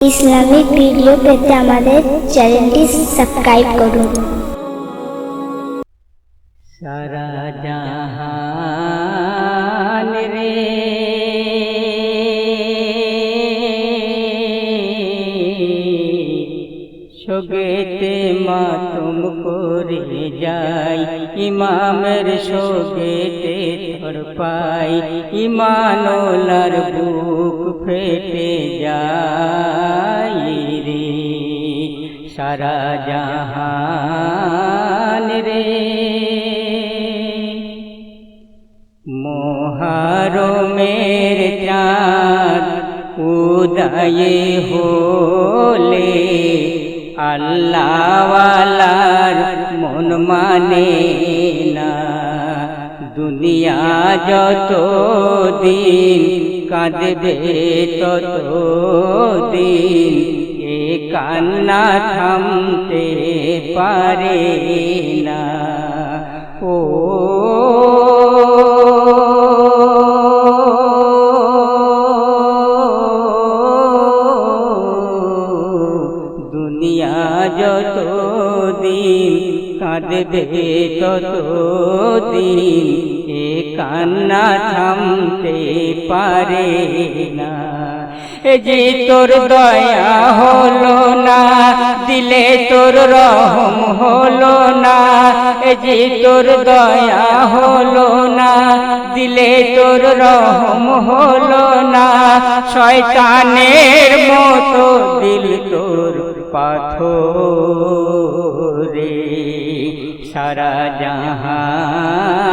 Islamic video পেতে আমাদের চ্যানেলটি সাবস্ক্রাইব করুন। সারা জাহান রে শোকেতে মাতম করে যাই, ইমামের শোকেতে তড়পাই, ইমানোলার বুক ফেটে যায় রে সারা জাহান রে। মোহরমের চাঁদ উদয় হলে আল্লাহওয়ালার মন মানে না, দুনিয়া যত দিন কাঁদবে তত দিন এ কান্না থামতে পারে না। ও দুনিয়া যত দিন কাঁদবে তত দিন এ কান্না থামতে পারে না। এ যে তোর দয়া হলো না, দিলে তোর রহম হলো না, এ যে তোর দয়া হলো না, দিলে তোর রহম হলো না, শয়তানের মতো দিল তোর পাথরে সারা জাহান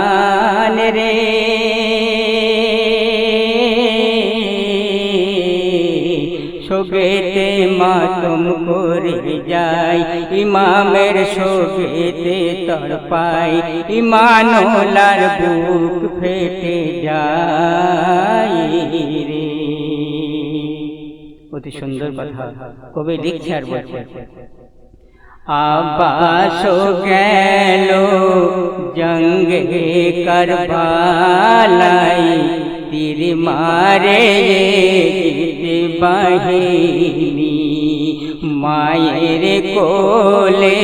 রে। শোকেতে মাতম করে যাই, ইমামের শোকেতে তড়পাই, ইমানোলার বুক ফেটে যায় রে। অতি সুন্দর কথা কবি লিখছে আর বলছে, আব্বাস গেল জঙ্গে কারবালাই, তীর মারে বাহিনী, মায়ের কোলে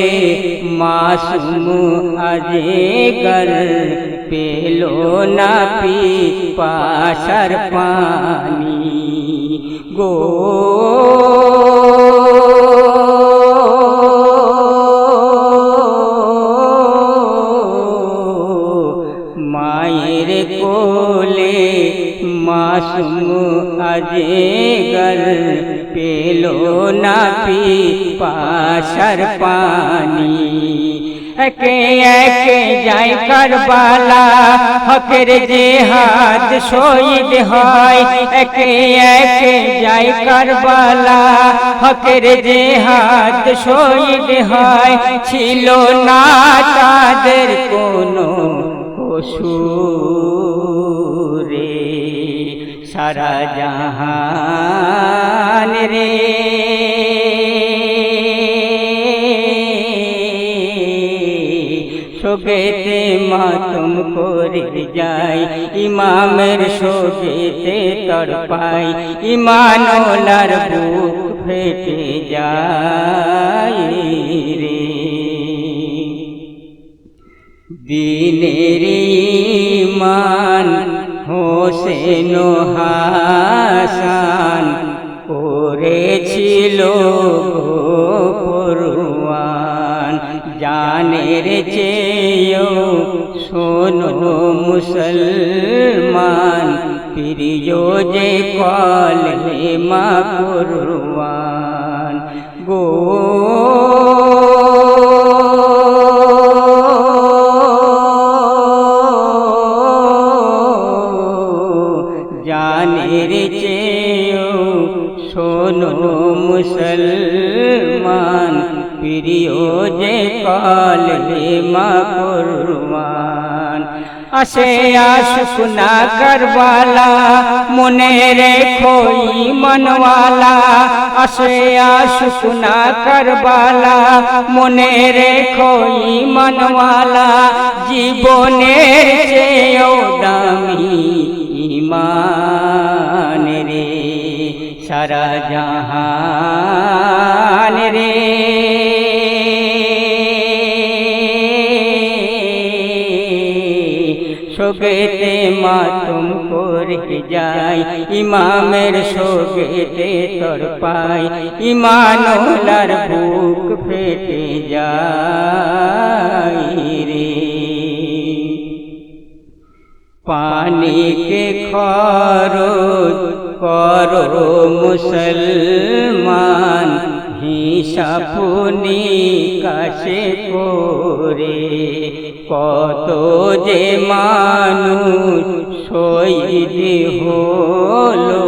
মাসুম আজগর পেল না পিপাসার পানি গো। মায়ের কোলে মাসুম আজগর পেল না পিপাসার পানি, একে একে যাই কারবালা, হকের জিহাদ শহীদ হয়, একে একে যাই কারবালা, হকের জিহাদ শহীদ হয়, ছিল না তাদের কোনো কসুর রে সারা জাহান রে। শোকেতে মাতম করে যাই, ইমামের শোকেতে তড়পাই, ইমানোলার বুক ফেটে যায় রে। দিনের ঈমান হোসেন হাসান করেছিল পরওয়ান, জানের চেয়েও শোনো মুসলমান, প্রিয় যে কলেমা কুরবান গো। জানের চেয়েও শোনো মুসলমান, প্রিয় যে কলেমা কুরবান। আসে আশুক না কারবালা, মনে রেখো ঈমানওয়ালা, আসে আশুক না কারবালা, মনে রেখো ঈমানওয়ালা, জীবনের চেয়েও দামি ঈমান রে সারা জাহান রে শোকেতে মাতুম করে যায় ইমামের শোকেতে তড়পায় ইমানুল্লাহর বুক ফেটে যায় রে পানিকে খরচ করো মুসলমান হিসাবনি কাশে করে কত যে মানুষ শহীদ হলো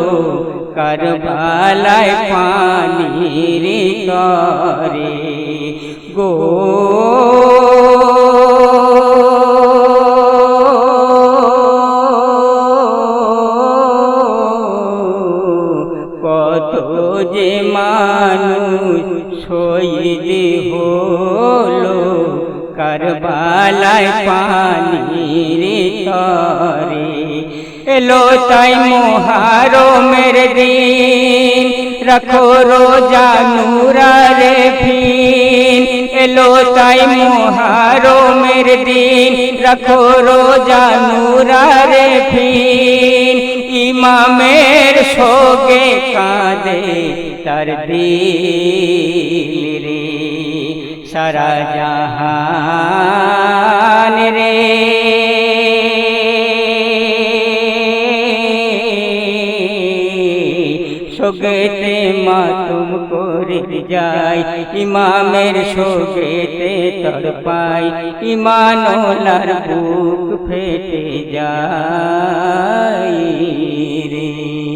কারবালায় পানির তরে গো কত যে মানুষ শহীদ হলো কারবালায় পানির তরে এলো তাই মুহররমের দিন রাখো রোজা নূরারে ফিন এলো তাই মুহররমের দিন রাখো রোজা নূরারে ফিন ইমামের শোকে কাঁদে তার দিল রে সারা জাহান রে শোকেতে মাতুম করে যায় ইমামের শোকেতে তড়পায় ইমানুল্লাহর বুক ফেটে যায় রে।